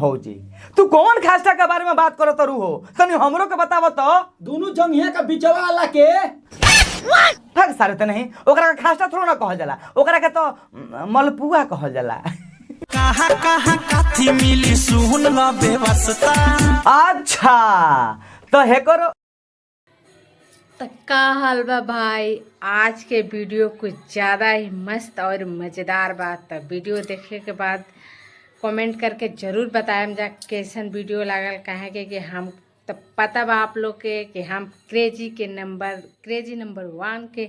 भौजी तू कौन खास्टा के बारे में बात करत रू हो तनी हमरो के बताव तो। दोनों जंगिया का बिचवा वाला के फक सारे त नहीं ओकरा के खास्टा थोड़ा ना कहल जाला, ओकरा के तो मलपुआ कहल जाला। कहाँ कहाँ काथी मिली सुन ल व्यवस्था। अच्छा तो हे करो तो का हाल बा भाई, आज के वीडियो कुछ ज़्यादा ही मस्त और मज़ेदार बा। तो वीडियो देखे के बाद कमेंट करके ज़रूर बताएं जा कैसन वीडियो लागल। कहे कि हम तो पता बा आप लोग के कि हम क्रेजी नंबर 1 के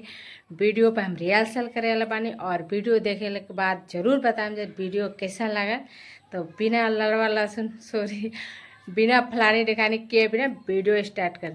वीडियो पर हम रिहर्सल करे वाला बानी। और वीडियो देखे के बाद ज़रूर बताएं जा वीडियो कैसा लगा। तो बिना लड़वा लहसुन बिना फलानी ढिकानी के बिना वीडियो स्टार्ट कर।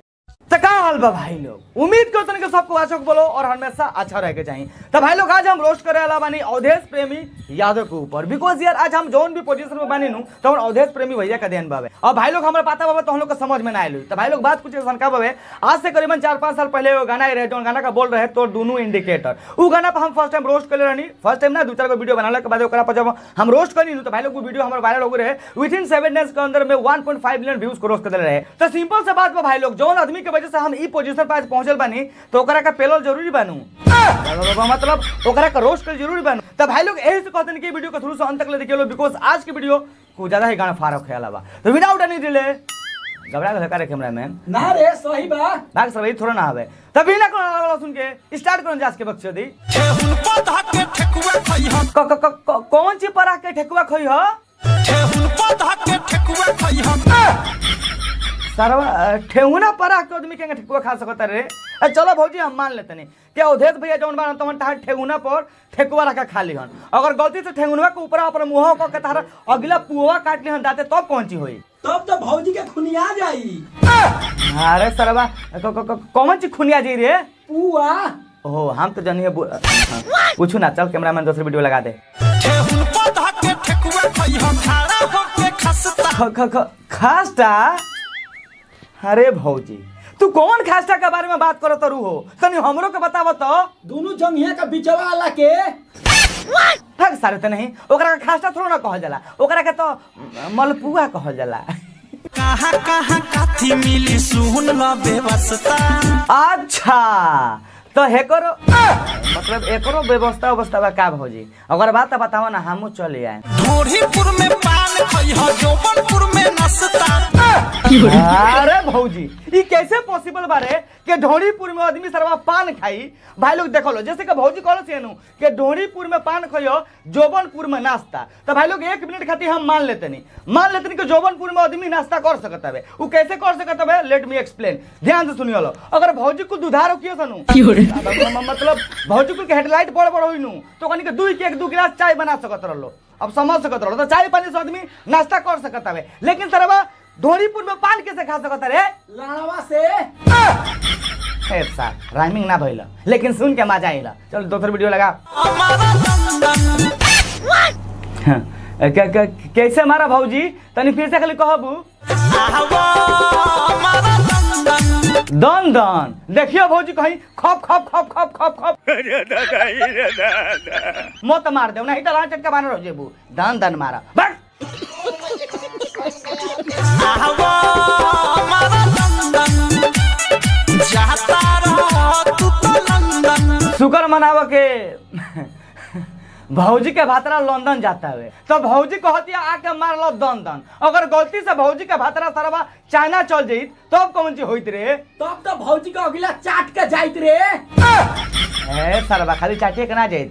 तो का हाल बा भाई लोग, उम्मीद करते हैं कि सबको अच्छा बोलो और हमेशा अच्छा रह के चाहिए। तो भाई लोग आज हम रोस्ट करे वाला बानी अवधेश प्रेमी यादव के ऊपर, बिकॉज यार आज हम जोन भी पोजीशन में बानी नु तो अवधेश प्रेमी भैया का देन बाबे। और भाई लोग हमारे पता बाबा तो हम लोग को समझ में ना आयल। तो भाई लोग बात कुछ ऐसा का बाबे, आज से करीबन 4-5 साल पहले वो गाना रहे जो गाना का बोल रहे तो दोनों इंडिकेटर वो गाना पर हम फर्स्ट टाइम रोस्ट कर रहनी। फर्स्ट टाइम ना 2-4 वीडियो बनाने के बाद ओकरा पर जब हम रोस्ट करनी तो भाई लोग वो वीडियो हमारे वायरल हो रहे विदिन 7 डेज के अंदर में 1.5 मिलियन व्यूज को रोस्ट कर रहे। तो सिंपल से बात भाई लोग जो आदमी की वजह से हम ई पोजीशन पर आज पहुंचल बानी तो ओकरा का पेलो जरूरी बनू, मतलब ओकरा का रोस्ट कर जरूरी बनू। तो भाई लोग यही से कहते हैं कि वीडियो को शुरू से अंत तक ले देखिए लो, बिकॉज आज की वीडियो को ज्यादा ही गाना फारक ख्याल बा। तो विदाउट एनी डिले घबरा के लगा रे कैमरामैन ना रे सही बा भाग सब थोड़ा ना हवे तभी ना कोनो सुन के स्टार्ट करो आज के बक्से दी। ठेहुन पधा के ठेकुआ खइह, कौन ची पर के ठेकुआ खई हो? ठेहुन पधा के ठेकुआ खइह। सरवा ठेहुना पर के आदमी के ठेकुआ खा सकता रे। चलो भौजी हम मान लेते नहीं कि अवधेश भैया जौन बान तमन तार ठेहुना पर ठेकुआ रखा खा लिहन। अगर गलती से ठेहुनवा के ऊपर अपन मुंह को के तार अगला पुआ काट लिहन दाते तब कौन ची होई? तब तो भौजी के खुनिया जाई। अरे सरवा कौन ची खुनिया जी रे? पुआ। ओहो हम तो जानिए पूछू ना, चल कैमरामैन दूसरी वीडियो लगा दे। ठेहुन पधा के ठेकुआ खइह, खाड़ा होके खसता। खास्टा? अरे भौजी तू कौन खास्टा के बारे में बात करत रू हो तनी हमरो के बताव तो। दोनों जंगिया का बिचवा वाला के फक सारे त नहीं ओकरा के खास्टा थोड़ा ना कहल जाला, ओकरा के तो मलपुआ कहल जाला। कहाँ कहाँ काथी मिली सुन ल व्यवस्था। अच्छा तो हे करो मतलब एकरो व्यवस्था बा का भौजी? अगर बात बताओ ना हमू चले आए। ढोरीपुर में पान खइह, जौबनपुर में नाश्ता। अरे भौजी ये कैसे पॉसिबल बारे कि ढोरीपुर में आदमी सरवा पान खाई? भाई लोग देखो लो जैसे कि भौजी कहलो सेनु कि ढोरीपुर में पान खइयो जौबनपुर में नाश्ता। तो भाई लोग 1 मिनट खातिर हम मान लेते नहीं कि जौबनपुर में आदमी नाश्ता कर सकता है। वो कैसे कर सकता है लेट मी एक्सप्लेन, ध्यान से सुनियो लो। अगर भौजी को दुधारो कियो सनु मतलब भौजी को हेडलाइट बड़ होई नु तो कनी के 2 गिलास चाय बना सकत रहलो, अब समझ सकत रहलो। तो चाय पानी से आदमी नाश्ता कर सकता है, लेकिन सरवा ढोरीपुर में पान कैसे खा सकता रे? लाड़वा से। ऐसा राइमिंग ना भइल लेकिन सुन के मजा आइला। चल दूसरी वीडियो लगा। हमारा लंदन कैसे मारा भौजी तनी फिर से खाली कहबू। आहवा हमारा लंदन। दन दन देखियो भौजी कहीं खप खप खप खप खप खप मत मार दे नहीं तो लाल चटका बानर हो जेबू। दन दन मारा बस। आहवा हमारा लंदन, जाता रह तू तो लंदन। शुक्र मनावा के भौजी के भातरा लंदन जाता है तो भौजी कहती है आके मार लो दन दन। अगर गलती से भौजी के भातरा सरवा चाइना चल जाई तब कौन चीज होइत रे? तब तो भौजी का अगला चाट के जाइत रे। ए सरवा खाली चाटिए के ना जाई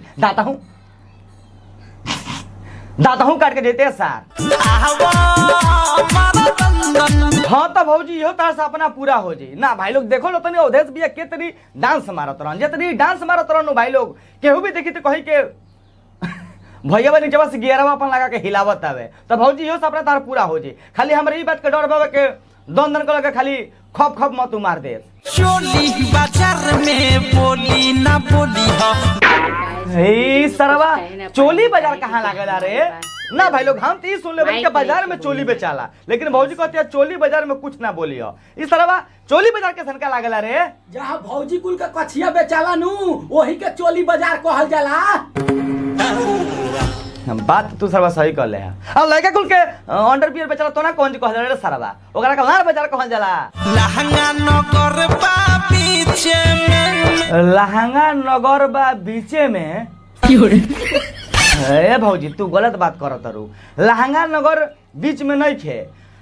दाता हूँ काट के जेते सार। आहवा हमारा लंदन। हाँ तो भौजी इहो तरह से अपना पूरा हो जाई ना। भाई लोग देखो लो तनी अवधेश भैया के तरी डांस मारत रहन, जे तरी डांस मारत रहन भाई लोग केहू भी देखी तो कही के भैया बा नीचे से गियरवा अपन लगा के हिलावत आवे। तो भौजी इहो सब अपना तार पूरा हो जाई। खाली हमरे ई बात के डर बाबे के दन दन के खाली खप खप मत मार दे। चोली बाजार में बोली ना बोली हो। हे सरवा चोली बाजार कहाँ लागला रे? ना भाई लोग हम तो ये सुन ले के बाजार में चोली बेचाला, लेकिन भौजी कहती है चोली बाजार में कुछ ना बोली हो। इस तरह चोली बाजार के सनका लागला रे? जहाँ भौजी कुल का कछिया बेचाला नु वही के चोली बाजार कहल जाला। बात तू सरवा सही कर ले अब लड़का कुल के अंडरवियर बेचारा तो ना कौन जी कह जाला रे सरवा ओकरा का लार बेचारा कहल जाला लहंगा नगर बा पीछे में लहंगा नगर बा बीचे में ए भौजी तू गलत बात करत रू लहंगा नगर बीच में नहीं खे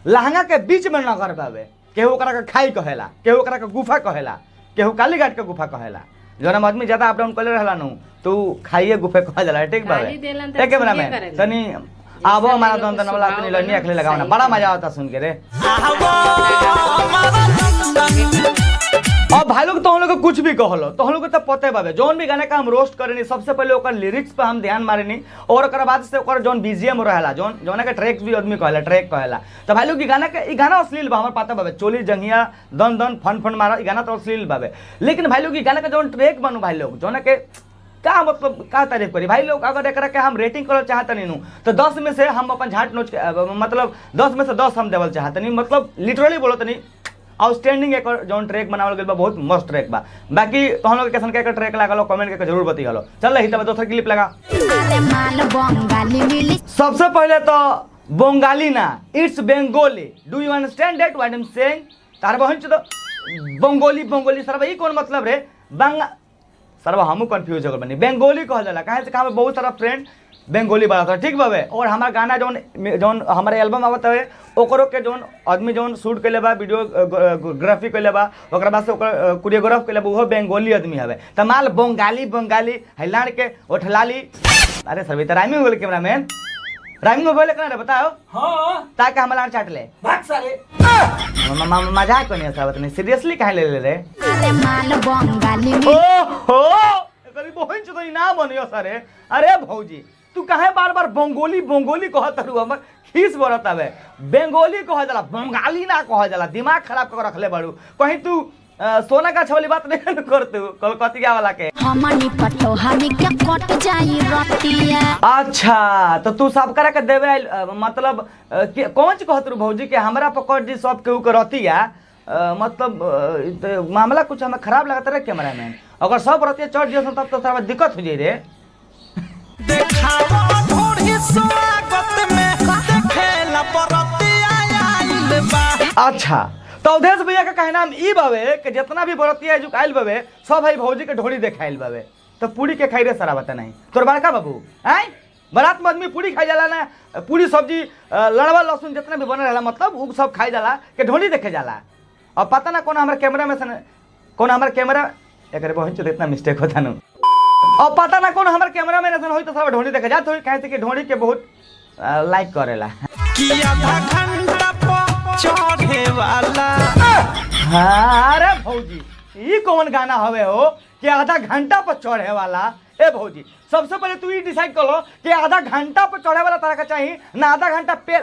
लहंगा के बीच में नगर बावे केहू ओकरा के खाई कहेला केहू ओकरा के गुफा कहेला केहू कालीघाट के गुफा कहेला जौन आदमी ज्यादा अप डाउन कर रहला नु तू खाइए गुफे कह जाला ठीक बावे गाली देलन त एक कैमरा में ठीके करेला। तनी आबो हमारा दोन तन वाला तनी लनी अखले लगावना बड़ा मजा आता सुन के रे आवो हमारा लंदन अब भाई लोग तो हम लोग को कुछ भी कहलो तो हम लोग को तो पते बाबे जौन भी गाने का हम रोस्ट करेनी सबसे पहले ओकर लिरिक्स पे हम ध्यान मारेनी और ओकर बाद से ओकर जौन बीजीएम रहेला जौन के ट्रैक भी आदमी कहेला ट्रैक कहेला तो भाई लोग ई गाना अश्लील बा हमर पता बाबे चोली जंगिया दन दन फन फन मारा ई गाना तो अश्लील बाबे लेकिन भाई लोग ई गाना का जौन ट्रैक बनू भाई लोग जौन के का मतलब का तारीफ करी भाई लोग अगर एकरा के हम रेटिंग करल चाहतनी नु तो 10 में से हम अपन झाट नोच के मतलब 10 में से 10 हम देवल चाहतनी मतलब लिटरली बोलो तनी आउटस्टैंडिंग एक जौन ट्रैक बनावल गेल बा बहुत मस्त ट्रैक बा बाकी तो हम लोग कैसन के ट्रैक लागलो कमेंट करके जरूर बतियालो चल रही तब दोसर क्लिप लगा सबसे पहले तो बंगाली ना it's Bengali do you understand that what I am saying तार बहन तो बंगाली सर भाई कौन मतलब रे बंगा सर हमू कंफ्यूज हो गए बनी बंगाली कहल जाला काहे से हमें बहुत सारा फ्रेंड बंगाली बात था ठीक बाबे और हमारा गाना जौन जौन हमारे एल्बम आवत है ओकरो के जौन आदमी जौन शूट कैले बा वीडियोग्राफी कैले बा ओकरा बाद से ओकर कोरियोग्राफ कैले बा वो बंगाली आदमी हवे त माल बंगाली हैलाड़ के ओठलाली अरे सर तो राइमिंग हो गेल कैमरामैन राइमिंग हो गेल कना रे बताओ हां ताकि हम लाड़ चाट ले भाग सारे मजाक कोनी साहब नहीं सीरियसली काहे ले ले अरे माल बंगाली ओहो एकरी बहन छ तो ना बनियो सरे अरे भौजी तू काहे बार बार बंगाली कहत रहू हमर खीस बरत आवे बंगाली कह जाला बंगाली ना कह जाला दिमाग खराब कर रखले बाड़ू कहीं तू सोना का छवली बात नहीं कर तू कलकतिया वाला के हमनी पटो हमी के कट जाई रतिया अच्छा तो तू सब करा के देवे मतलब कौन च कहत रू भौजी के हमरा पकड़ दी सब केहू के रतिया मतलब मामला कुछ हमें खराब लगता रहे कैमरा में अगर सब रतिया चढ़ दियो तब तो थोड़ा दिक्कत हो जाई रे देखावा ढोढ़ी स्वागत में देखेला बरतिया आइल बा अच्छा तो अवधेश भैया का कहना हम ई बावे कि जितना भी बरतिया जो आइल बावे सब भाई भौजी के ढोड़ी देखाइल बावे तो पूरी के खाई रे सारा बता नहीं तोर बड़का बाबू आय बारात में आदमी पूरी खाई जाला ना पूरी सब्जी लड़वा लहसुन जितना भी बने रहला मतलब उ सब खाई जाला के ढोड़ी देखे जाला और पता ना कौन हमारे कैमरा में से कौन हमारे कैमरा एक बहन चो इतना मिस्टेक होता नु और पता ना कौन हमारे कैमरा में हो तो सब ढोड़ी देखे जात हो कहे कि ढोड़ी के बहुत लाइक करेला कि आधा घंटा पर चढ़े वाला हाँ अरे भौजी ये कौन गाना हवे हो कि आधा घंटा पर चढ़े वाला ए भौजी सबसे पहले तू ये डिसाइड कर लो कि आधा घंटा पर चढ़े वाला तरह का चाहिए ना आधा घंटा पे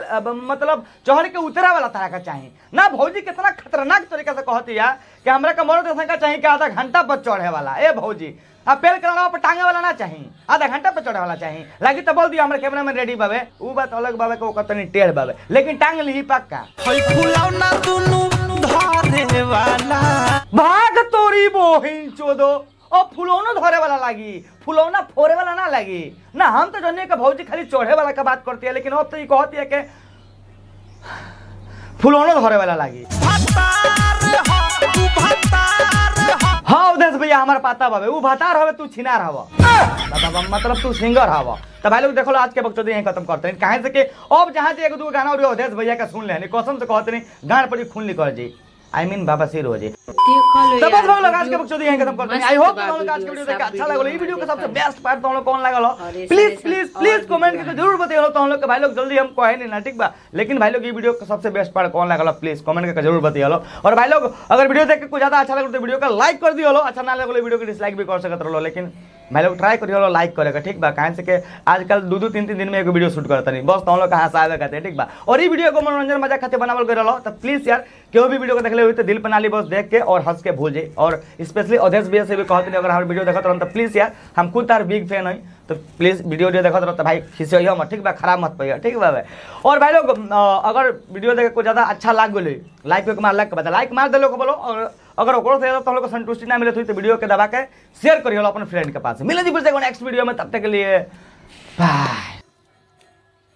मतलब चढ़ के उतरा वाला तरह का चाहिए ना भौजी कितना खतरनाक तरीके से कहती है कि हमरा का मर्द ऐसा का चाहिए कि आधा घंटा पर चढ़े वाला ए भौजी अब पेल करना पर टांगे वाला ना चाहिए आधा घंटा पर चढ़े वाला चाहिए लगी तो बोल दिया हमारे कैमरा में रेडी बाबे वो बात अलग बाबे को कतनी टेढ़ बाबे लेकिन टांग ली पक्का हई फुलौना दुनु धरे वाला भाग तोरी बोहिन चोदो और फुलौना धरे वाला लागी फुलौना फोड़े वाला ना लागी ना हम तो जने के भौजी खाली चढ़े वाला का बात करती है लेकिन अब तो ये कहती है कि फुलौना धरे वाला लागी भतार हो तू भतार हो हाँ उदेश भैया हमारे पाता बाबे वो भतार हवे तू छिनार हवा मतलब तू सिंगर हवा तो भाई लोग देखो आज के बक्चोदी यहीं खत्म करते हैं कहे से कि अब जहाँ से एक दो गाना और उदेश भैया का सुन ले कसम से कहते नहीं गान पर खून निकल जी आई मीन बाबा सिर हो जी तो बस हम लोग आज के बक्चोदी यहीं खत्म करते हैं आई होप तुम लोग आज के वीडियो देख के अच्छा लगा ये वीडियो का सबसे बेस्ट पार्ट तुम लोग कौन लगा प्लीज प्लीज प्लीज कमेंट करके जरूर बताइए तो हम लोग के भाई लोग जल्दी हम कहे नहीं ना ठीक बा लेकिन भाई लोग ये वीडियो का सबसे बेस्ट पार्ट कौन लगा प्लीज कमेंट करके जरूर बताइए और भाई लोग अगर वीडियो देख के कुछ ज्यादा अच्छा लगा तो वीडियो का लाइक कर दियो अच्छा ना लगे वीडियो को डिसलाइक भी कर सकते रहो लेकिन भाई लोग ट्राई करिए लाइक करेगा ठीक बा कहे से कि आजकल 2-2 3-3 दिन में एक वीडियो शूट करता नहीं बस तुम लोग कहाँ से आवे कहते हैं ठीक बा और ये वीडियो को मनोरंजन मजा खाते बनावल कर रहा तो प्लीज यार केहू भी वीडियो को देख ले हुई तो दिल बना ली बस देख के और हंस के भूल जाए और स्पेशली अवधेश भैया से भी कहते नहीं अगर हमारे वीडियो देखते रहो तो प्लीज यार हम खुद तार बिग फैन है तो प्लीज वीडियो देखते रहो तो भाई खिसे मत ठीक बा खराब मत पाइए ठीक बा और भाई लोग अगर वीडियो देखे कुछ ज़्यादा अच्छा लाग गई लाइक मार के बता लाइक मार दे बोलो और अगर ओकरो से तो हम लोग को संतुष्टि ना मिले तो वीडियो के दबा के शेयर करिए अपने फ्रेंड के पास मिले जी नेक्स्ट वीडियो में तब तक के लिए बाय।